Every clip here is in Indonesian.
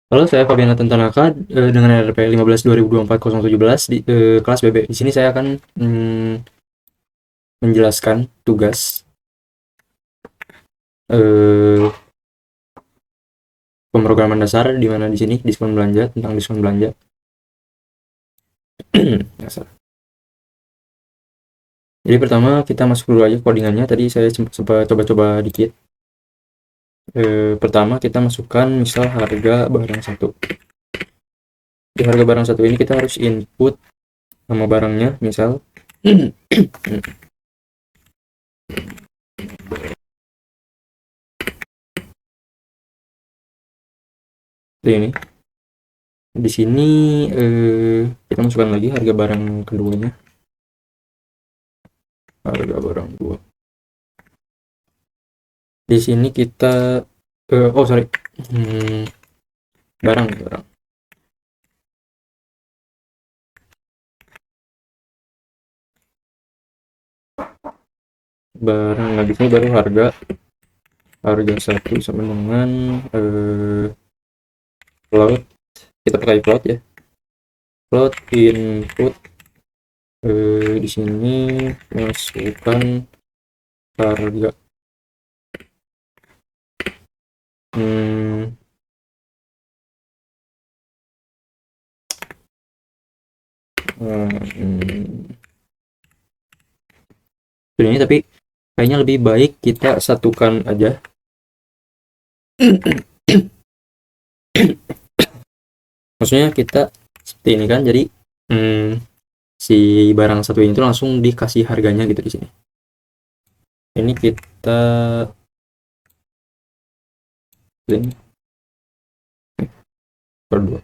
Halo, saya Fabian Tanaka dengan RP 15/2024/017 di kelas BB. Di sini saya akan menjelaskan tugas eh, pemrograman dasar di mana di sini diskon belanja tentang diskon belanja. Dasar. Jadi pertama kita masuk dulu aja codingannya. Tadi saya sempat coba-coba dikit. Pertama kita masukkan misal harga barang satu. Di harga barang satu ini kita harus input nama barangnya, misal ini. Di sini kita masukkan lagi harga barang keduanya. Harga barang dua. Di sini kita oh sorry. Barang barang. Barang di sini baru harga satu sama dengan float. Kita pakai float ya. Float input di sini masukkan harga hmm, ini tapi kayaknya lebih baik kita satukan aja. Maksudnya kita seperti ini kan, jadi si barang satu ini tuh langsung dikasih harganya gitu di sini. Ini kita ini per dua.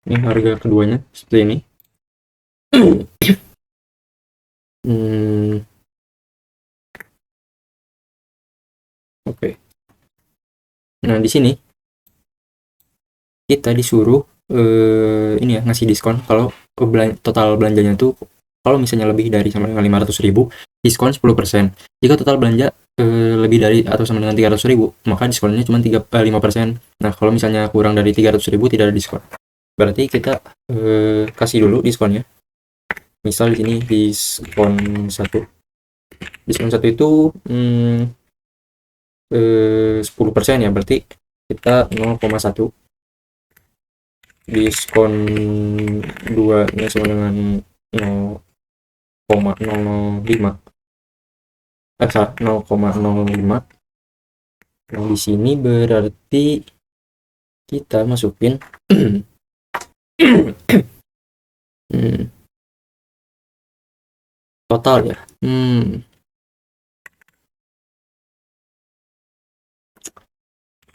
Ini harga keduanya seperti ini. Oke. Nah di sini kita disuruh ini ya, ngasih diskon kalau total belanjanya tuh kalau misalnya lebih dari sama dengan 500.000 diskon 10%. Jika total belanja lebih dari atau sama dengan 300.000 maka diskonnya cuma 5%. Nah kalau misalnya kurang dari 300.000 tidak ada diskon. Berarti kita kasih dulu diskonnya. Misal di sini diskon 1. Diskon 1 itu 10% ya, berarti kita 0,1. Diskon 2 nya sama dengan 0,005. Salah, 0,05. Nah di sini berarti kita masukin total ya.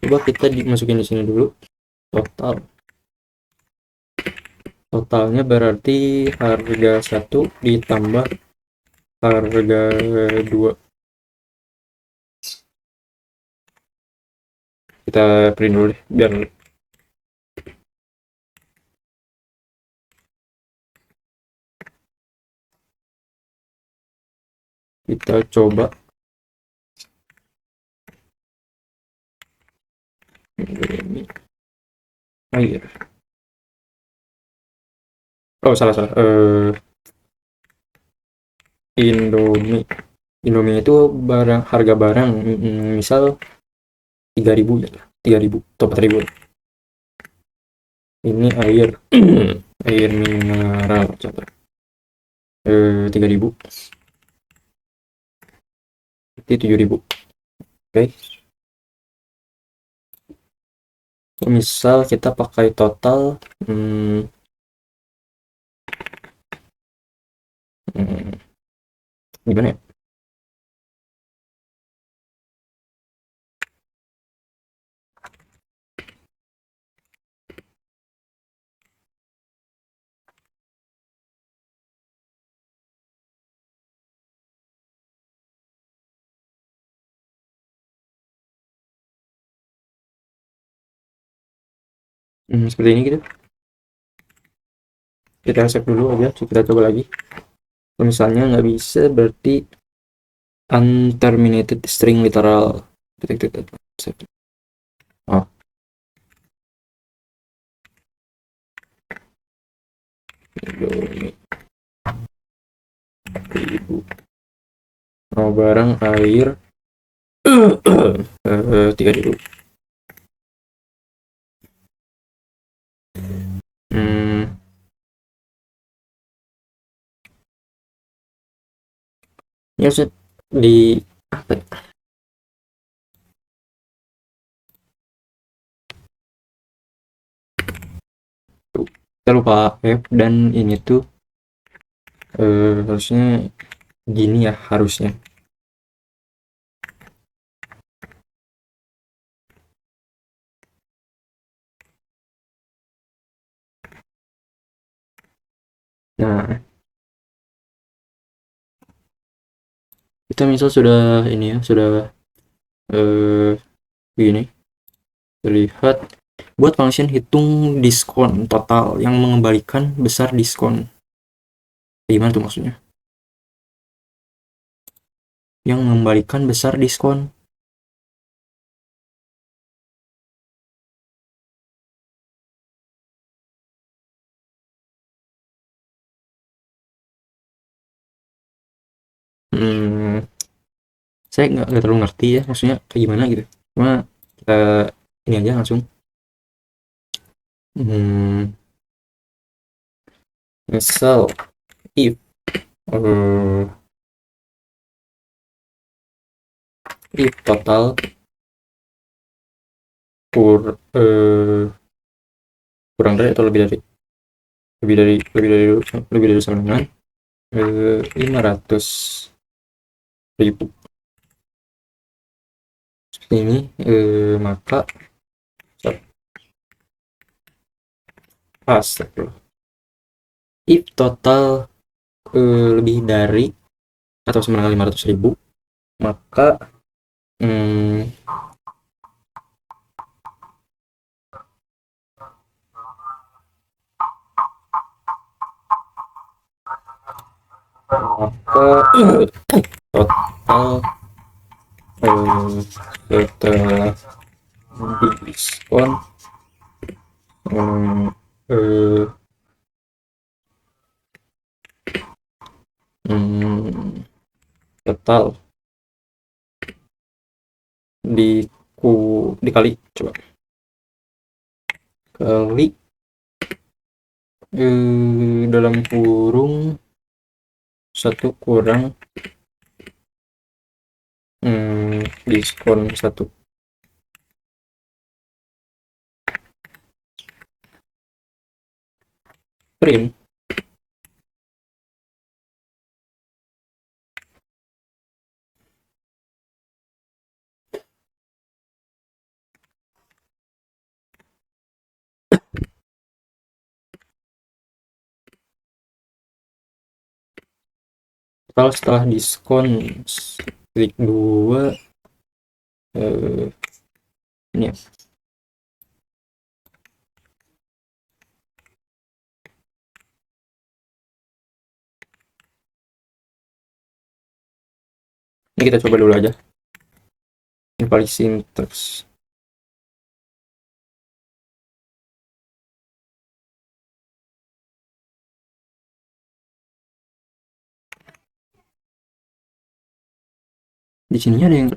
Coba kita dimasukin di sini dulu. Totalnya berarti harga 1 ditambah harga 2. Kita print dulu deh biar kita coba ini air. Oh salah Indomie itu harga barang misal 3.000 ya, 3.000 atau 4.000. Ini air air mineral contoh 3.000, berarti 7.000. Oke. Misal kita pakai total gimana ya? Seperti ini gitu. Kita save dulu aja, kita coba lagi. Kalau misalnya nggak bisa berarti unterminated string literal. Oh, Indomie 1000. Oh, barang air 3000. Hmm, ini harusnya di apa ya? Tuh, kita lupa F dan ini tuh harusnya gini ya harusnya. Nah, kita misal sudah ini ya, sudah eh gini, terlihat buat function hitung diskon total yang mengembalikan besar diskon. Gimana tuh maksudnya? Yang mengembalikan besar diskon. Hmm, saya nggak terlalu ngerti ya, maksudnya kayak gimana gitu. Cuma kita ini aja langsung. Hmm, misal if eh, if total kurang dari atau lebih dari sama dengan 500.000 ini, maka pas if total lebih dari atau sama dengan 500.000, maka hmm, maka total setelah diskon hmm, eh, hmm, total dikali coba kali dalam kurung satu kurang diskon satu print total setelah diskon klik 2 eh, ini ya. Ini kita coba dulu aja yang paling sintaks. Di sini ada yang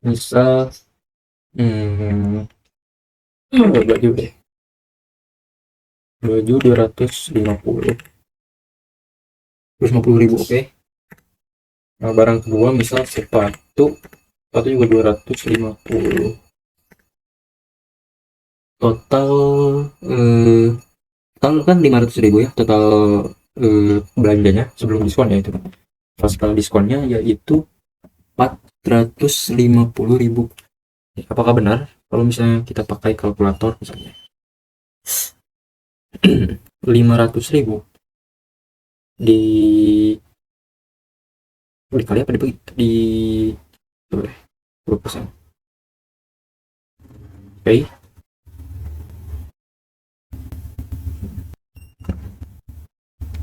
misal hmm, baju deh, baju 250.000, oke. Nah, barang kedua misal sepatu juga 250. Total eh, total kan 500.000 ya total belanjanya sebelum diskon ya itu kan. Pas setelah diskonnya yaitu 450.000. Apakah benar kalau misalnya kita pakai kalkulator misalnya 500.000 di dikali apa dibagi di coba deh 10%. Oke,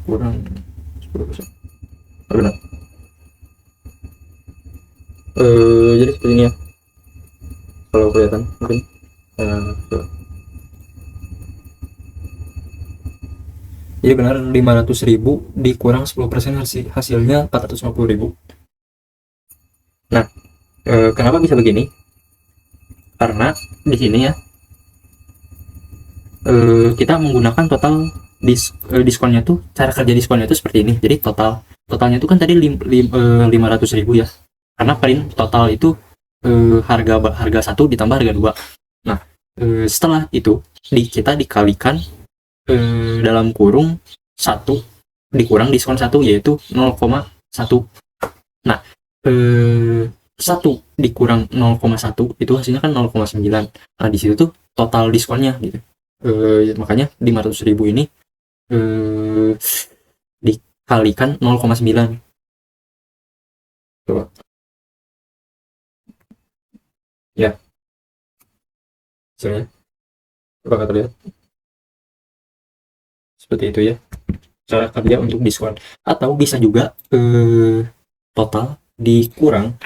kurang 10%. Oh, benar. Jadi seperti ini ya, kalau kelihatan mungkin. Coba. Jadi benar 500.000 dikurang 10% hasilnya 450.000. Nah, kenapa bisa begini? Karena di sini ya, kita menggunakan total diskonnya tuh, cara kerja diskonnya tuh seperti ini. Jadi totalnya itu kan tadi 500.000 ya, karena print total itu harga satu ditambah harga dua. Nah, setelah itu kita dikalikan dalam kurung satu dikurang diskon satu, yaitu 0,1. Nah, satu dikurang 0,1 itu hasilnya kan 0,9. Nah, di situ tuh total diskonnya gitu. Makanya 500.000 ini dikalikan 0,9. Coba ya, hasilnya coba terlihat seperti itu ya, cara kerja untuk diskon. Atau bisa juga total dikurang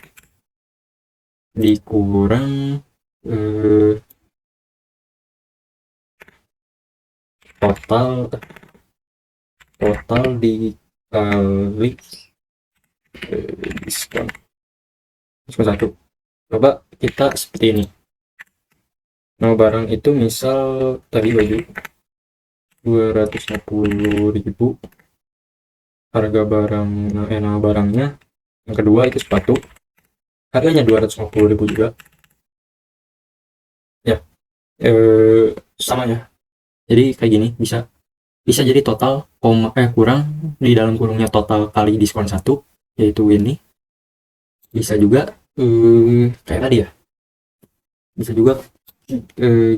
eh, total total dikali diskon diskon satu. Coba kita seperti ini. Nah, barang itu misal tadi baju 250.000, harga barang nama barangnya yang kedua itu sepatu, harganya 250.000 juga ya. Sama ya, jadi kayak gini, bisa bisa jadi total kurang di dalam kurungnya total kali diskon satu, yaitu ini. Bisa juga kayak tadi ya, bisa juga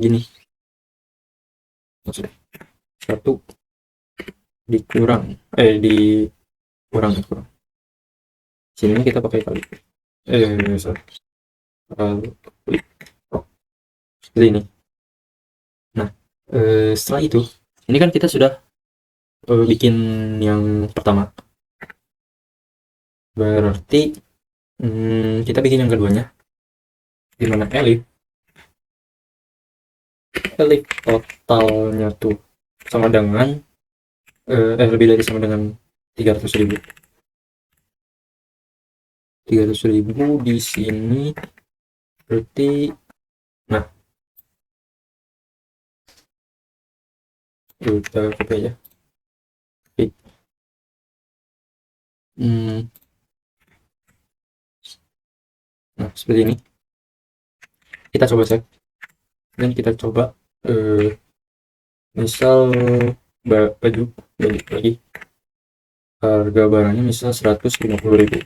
gini maksudnya, satu dikurang dikurang sini kita pakai kali sorry, kali seperti ini. Nah, setelah itu ini kan kita sudah bikin yang pertama, berarti kita bikin yang keduanya, dimana elif totalnya tuh sama dengan lebih dari sama dengan 300.000. 300.000 di sini berarti, nah kita copy aja. Oke. Nah, seperti ini kita coba cek dan kita coba misal baju lagi, harga barangnya misal 150.000.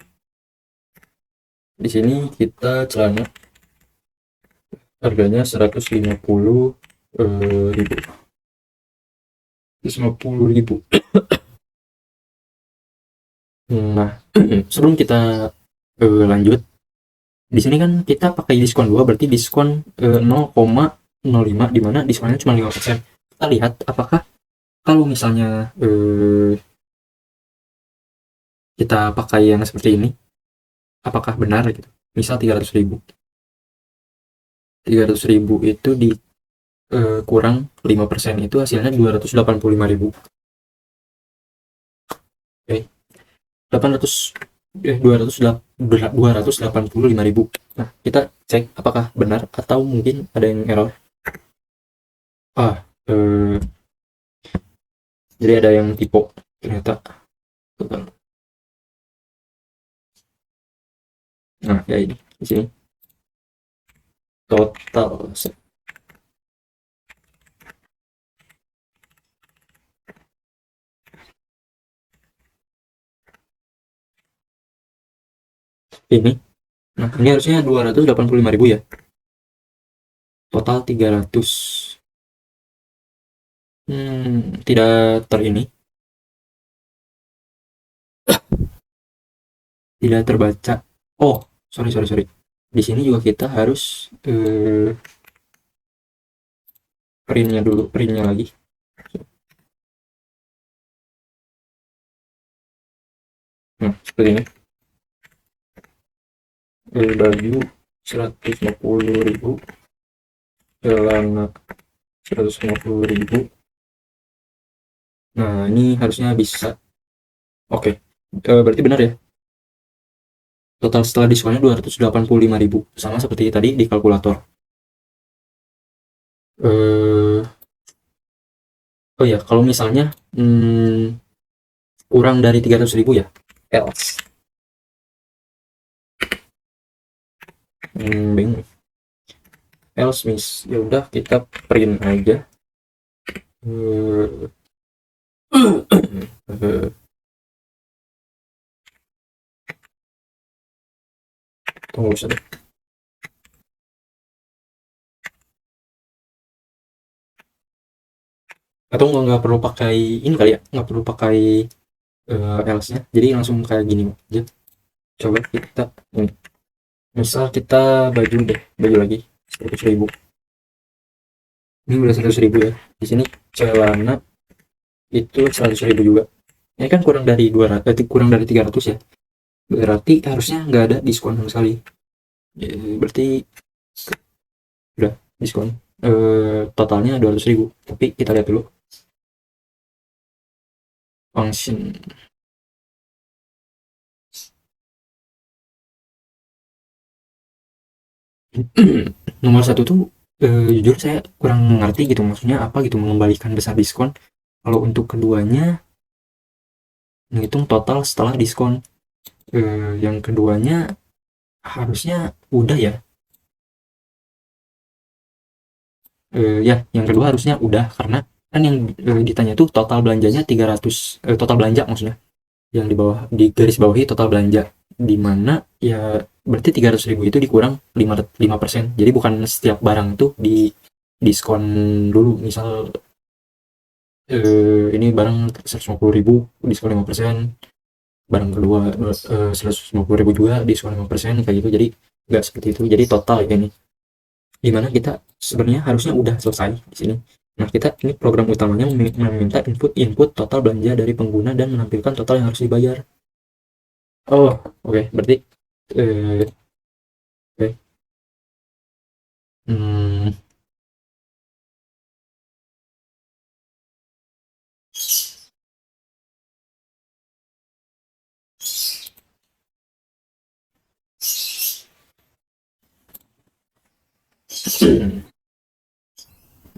Di sini kita celana harganya 150.000. 150.000. Nah, sebelum kita lanjut, di sini kan kita pakai diskon 2, berarti diskon 0,05, di mana diskonnya cuma 5%. Kita lihat apakah kalau misalnya kita pakai yang seperti ini, apakah benar gitu. Misal 300.000. 300.000 itu kurang 5%, itu hasilnya 285.000. Oke. 285.000. Nah, kita cek apakah benar atau mungkin ada yang error. Eh, jadi ada yang typo ternyata. Nah, ya ini di sini total ini. Nah, ini harusnya 285.000 ya. Total 300. Tidak ini. tidak terbaca. Oh, sorry sorry sorry. Di sini juga kita harus printnya dulu, printnya lagi. Nah, seperti ini. Baju 150.000, celana 150.000. Nah, ini harusnya bisa. Oke. Berarti benar ya. Total setelah diskonnya 285.000, sama seperti tadi di kalkulator. Eh, oh ya, kalau misalnya kurang dari 300.000 ya, else. Bingung. Else miss, ya udah kita print aja. Eh, eh, tunggu sebentar. Atau nggak perlu pakai ini kali ya, nggak perlu pakai else-nya, jadi langsung kayak gini aja. Coba kita ini. Misal kita baju deh, baju lagi 100.000. Ini udah 100.000 ya. Di sini celana itu 100.000 juga. Ini kan kurang dari 200, kurang dari 300 ya. Berarti harusnya nggak ada diskon sama sekali. Berarti udah diskon. Totalnya 200.000. Tapi kita lihat dulu function. Nomor satu tuh jujur saya kurang mengerti gitu, maksudnya apa gitu mengembalikan besar diskon. Kalau untuk keduanya menghitung total setelah diskon, yang keduanya harusnya udah ya. Ya, yang kedua harusnya udah, karena kan yang ditanya tuh total belanjanya 300, total belanja maksudnya. Yang di bawah, di garis bawahi total belanja. Di mana ya berarti 300.000 itu dikurang 5%. Jadi bukan setiap barang tuh di diskon dulu. Misal ini barang 150.000 diskon 5%, barang kedua 150.000 juga diskon 5%, kayak gitu. Jadi nggak seperti itu. Jadi total ya ini. Dimana kita sebenarnya harusnya udah selesai di sini. Nah, kita ini program utamanya meminta input total belanja dari pengguna dan menampilkan total yang harus dibayar. Oh, oke. Berarti eh, oke. Hmm,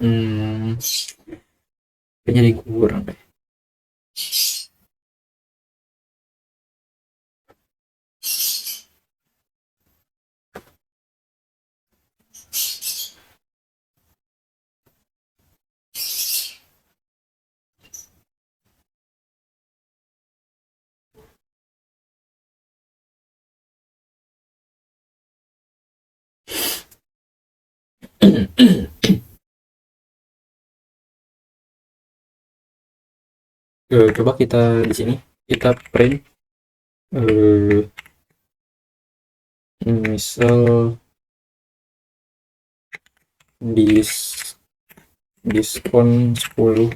hmm, kayaknya kurang deh. Coba kita di sini kita print eh, misal dis diskon 10%.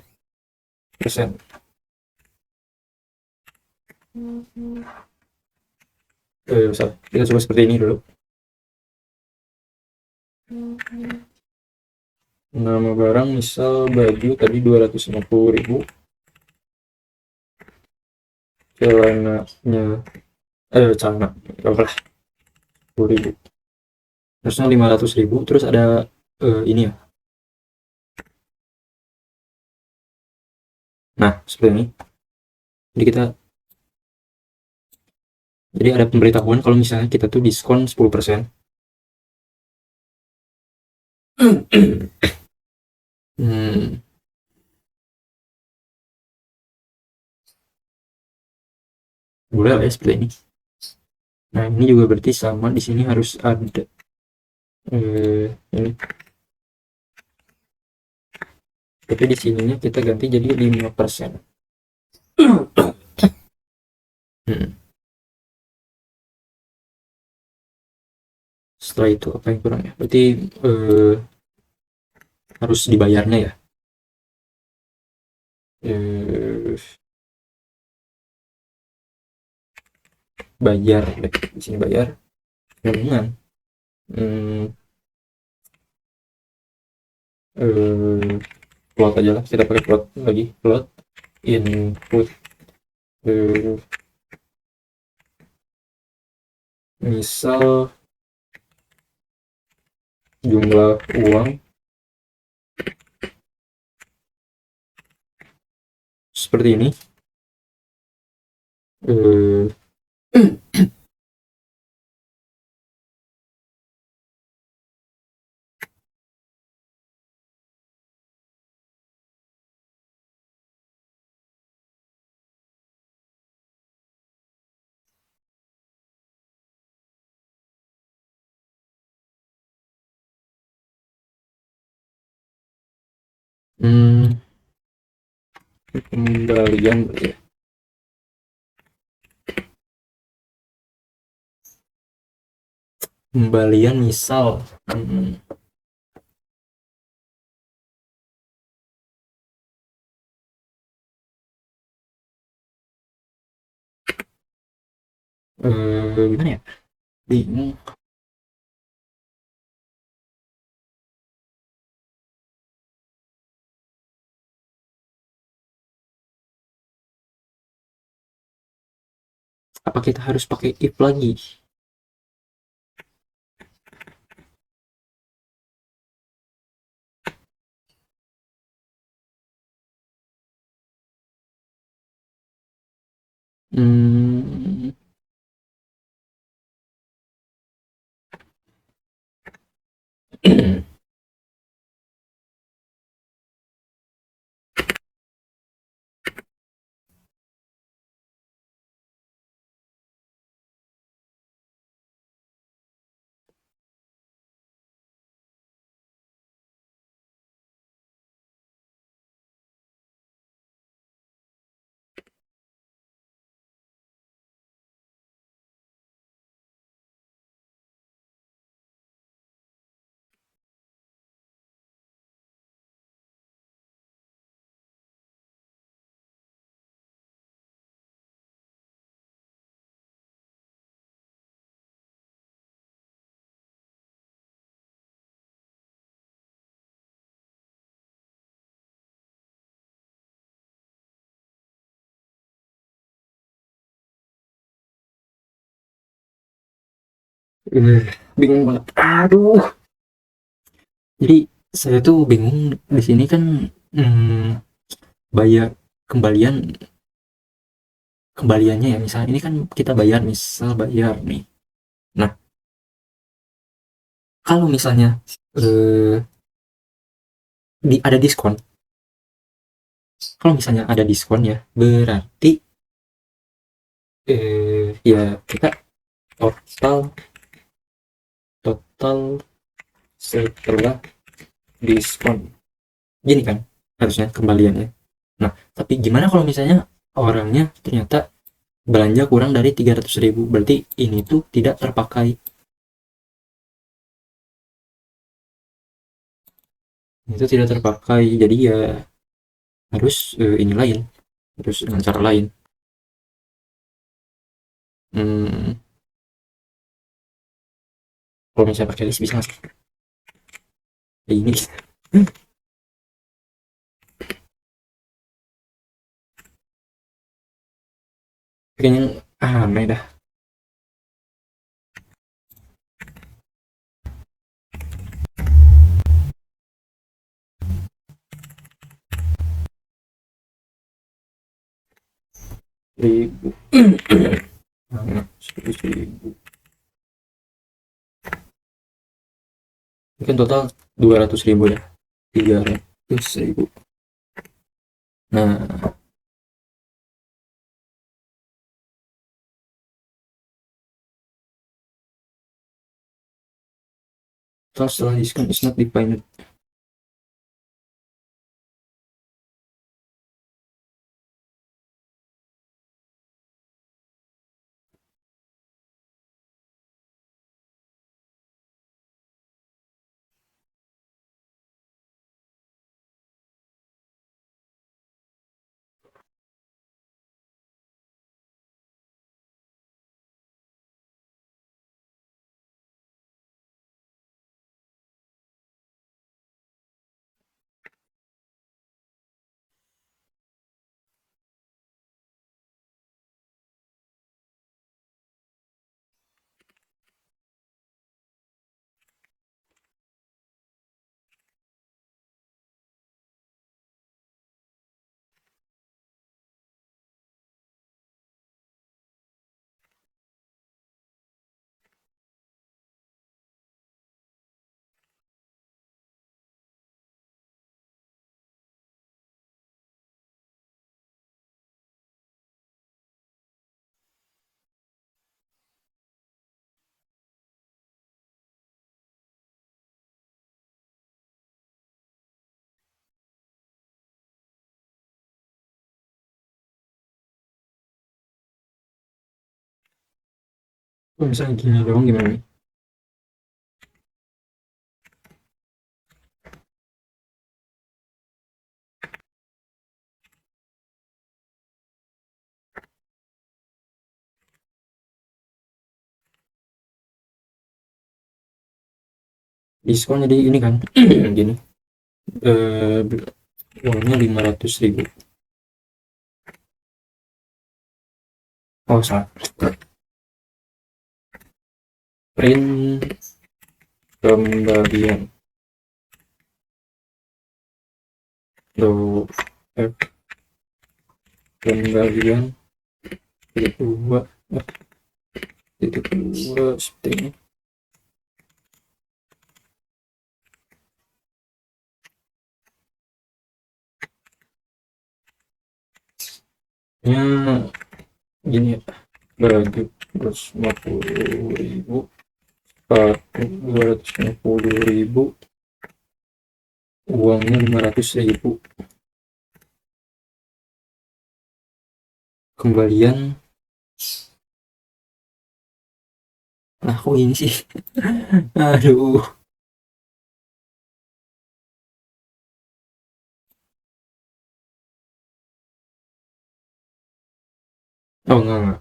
Misal kita coba seperti ini dulu. Nama barang misal baju tadi 250.000, celananya celana berapa lah, 10.000, terusnya 500.000, terus ada ini ya. Nah, seperti ini. Jadi ada pemberitahuan kalau misalnya kita tuh diskon 10%. Hmm, boleh lah ya seperti ini. Nah, ini juga berarti sama, di sini harus ada ini. Tapi di sininya kita ganti jadi 5%. Hmm. Setelah itu apa yang kurang ya? Berarti harus dibayarnya ya. Eh, bayar di sini bayar gabungan. Hmm, eh, plot aja lah, kita pakai plot lagi, plot input, eh, misal jumlah uang seperti ini. eh, hmm, Kembalian ya. Kembalian misal gimana ya? Bingung. Apa kita harus pakai if lagi? Hmm, bingung banget. Aduh. Jadi saya tuh bingung di sini kan, bayar kembalian kembaliannya ya, misalnya ini kan kita bayar, misal bayar nih. Nah, kalau misalnya eh, ada diskon, kalau misalnya ada diskon ya, berarti ya kita total total setelah diskon. Gini kan harusnya kembaliannya. Nah, tapi gimana kalau misalnya orangnya ternyata belanja kurang dari 300.000, berarti ini tuh tidak terpakai. Itu tidak terpakai. Jadi ya harus ini lain, harus dengan cara lain. Hmm, kalau misalnya pakai list bisa nggak sih? Ini kayaknya aneh dah. Ribu. Nah, 100.000. Mungkin total 200.000 ya. 300.000. Nah, total setelah diskon is not defined. Oh, misalnya gini dong, gimana nih? Diskon jadi ini kan, gini, eh uangnya 500.000. Oh, salah. Print kembalian. Tuh, kembalian titik dua, titik dua, seperti ini. Ya, gini ya, bagi 250.000, 250.000, uangnya 500.000, kembalian. Nah, kok ini sih? Aduh. Oh, enggak.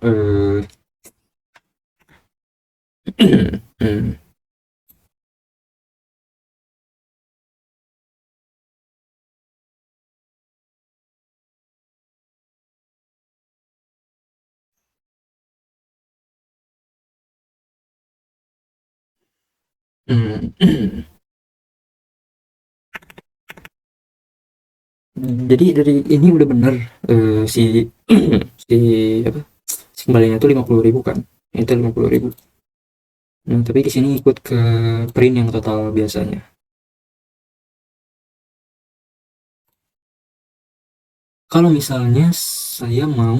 Hmm, hmm. Jadi dari ini udah bener, si si apa, si kembaliannya tuh 50.000 kan, itu 50.000. Nah, tapi di sini ikut ke print yang total biasanya. Kalau misalnya saya mau,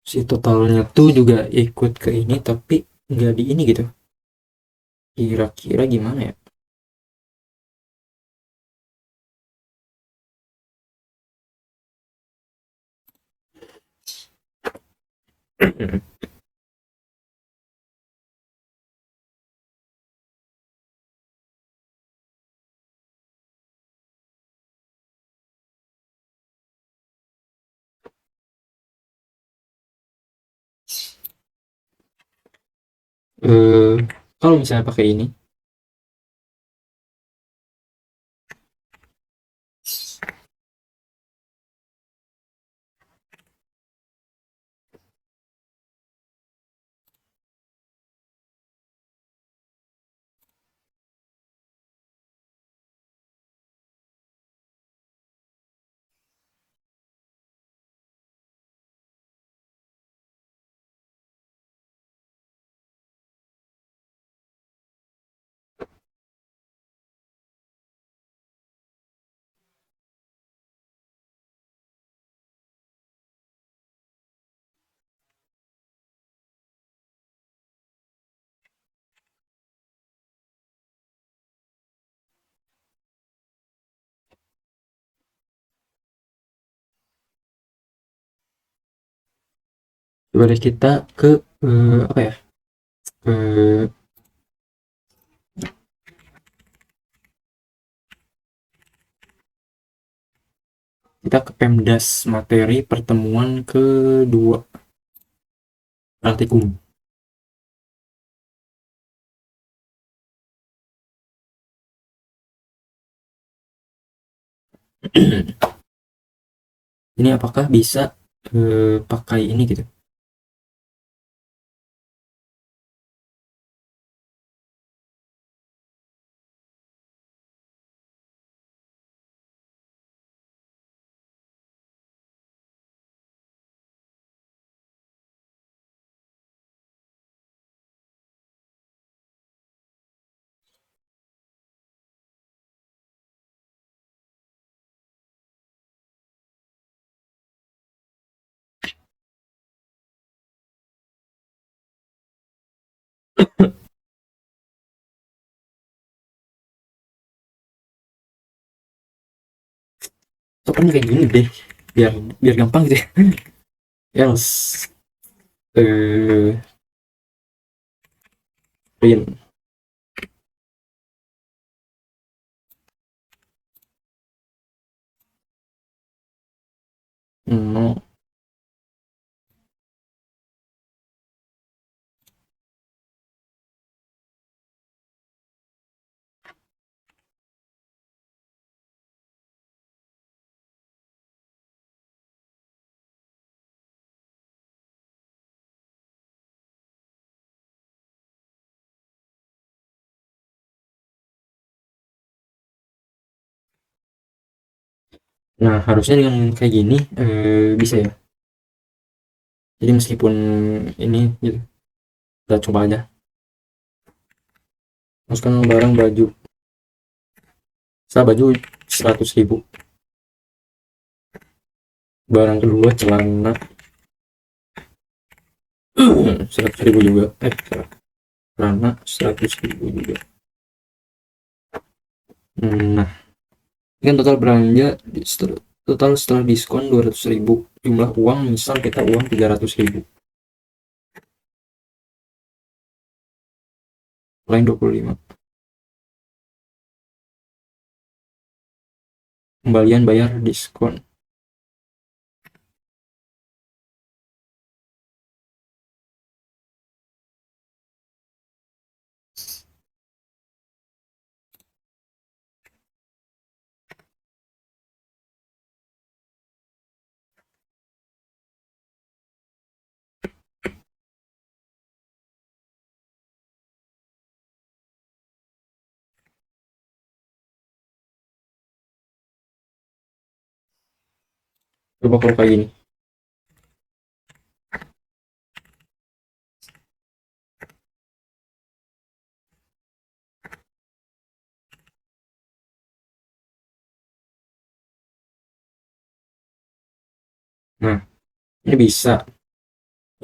si totalnya tuh juga ikut ke ini tapi nggak di ini gitu, kira-kira gimana ya? eh Kalau misalnya pakai ini, coba deh kita ke apa ya? Eh, kita ke Pemdas materi pertemuan kedua praktikum. Ini apakah bisa pakai ini gitu? Pokoknya kayak gini deh, biar biar gampang gitu ya. Yes. eh print. No. Nah, harusnya dengan kayak gini bisa ya. Jadi meskipun ini gitu, kita coba aja. Masukkan barang baju. Saya baju 100.000. Barang kedua celana 100.000 juga. Celana 100.000 juga. Nah, ini kan total belanja total setelah diskon 200.000. Jumlah uang misal kita uang 300.000. Lain 25. Kembalian bayar diskon. Coba kalau kayak gini. Nah, ini bisa.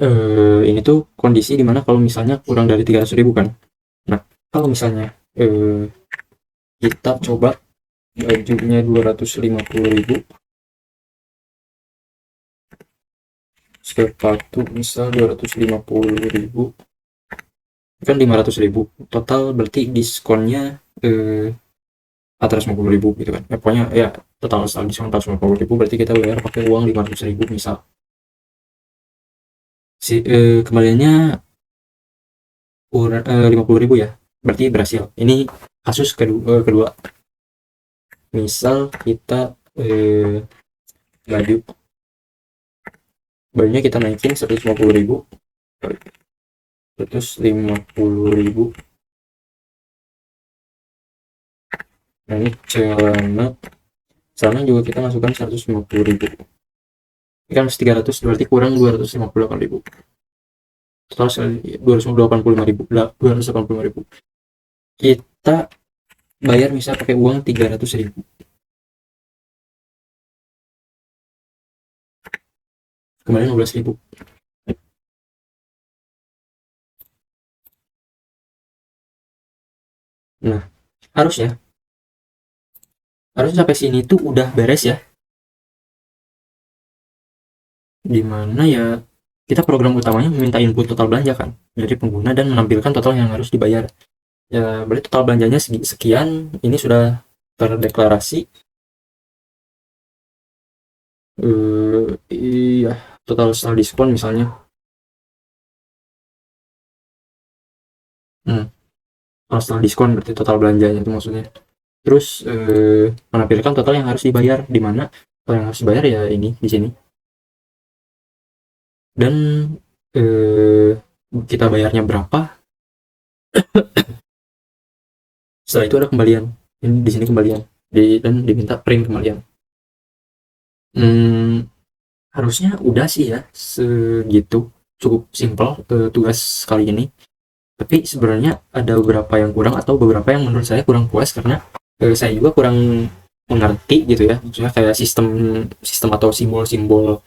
Ini tuh kondisi dimana kalau misalnya kurang dari 300.000 kan. Nah, kalau misalnya kita coba bajunya 250.000, sepatu misal 250.000, kan 500.000 total, berarti diskonnya 450.000 gitu kan. Pokoknya ya total diskon 450.000, berarti kita bayar pakai uang 500.000 misal. Kembaliannya 50.000 ya, berarti berhasil. Ini kasus kedua. Misal kita baju bajunya kita naikin 150.000, 150.000. Nah, ini celana juga kita masukkan 150.000. Ini kan masih 300, berarti kurang 258.000. Total 285.000. 285.000. Kita bayar misal pakai uang 300.000. Kemarin 15.000. Nah, harusnya harusnya sampai sini tuh udah beres ya. Dimana ya kita program utamanya meminta input total belanja kan dari pengguna dan menampilkan total yang harus dibayar. Ya, berarti total belanjanya sekian, ini sudah terdeklarasi. Iya, total setelah diskon misalnya. Hmm, total setelah diskon berarti total belanjanya itu maksudnya. Terus menampilkan total yang harus dibayar, di mana total yang harus dibayar ya ini di sini. Dan eh, kita bayarnya berapa? Setelah itu ada kembalian. Ini di sini kembalian. Dan diminta print kembalian. Hmm, harusnya udah sih ya segitu. Cukup simpel tugas kali ini. Tapi sebenarnya ada beberapa yang kurang atau beberapa yang menurut saya kurang puas karena saya juga kurang mengerti gitu ya, maksudnya kayak sistem sistem atau simbol-simbol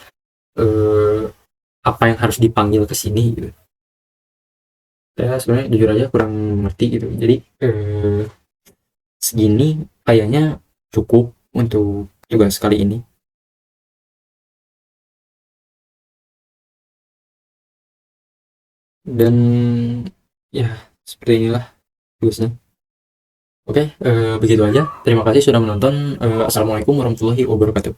eh, apa yang harus dipanggil ke sini gitu. Saya sebenarnya jujur aja kurang mengerti gitu, jadi segini kayaknya cukup untuk tugas kali ini. Dan ya seperti inilah tugasnya. Oke, begitu aja. Terima kasih sudah menonton. Assalamualaikum warahmatullahi wabarakatuh.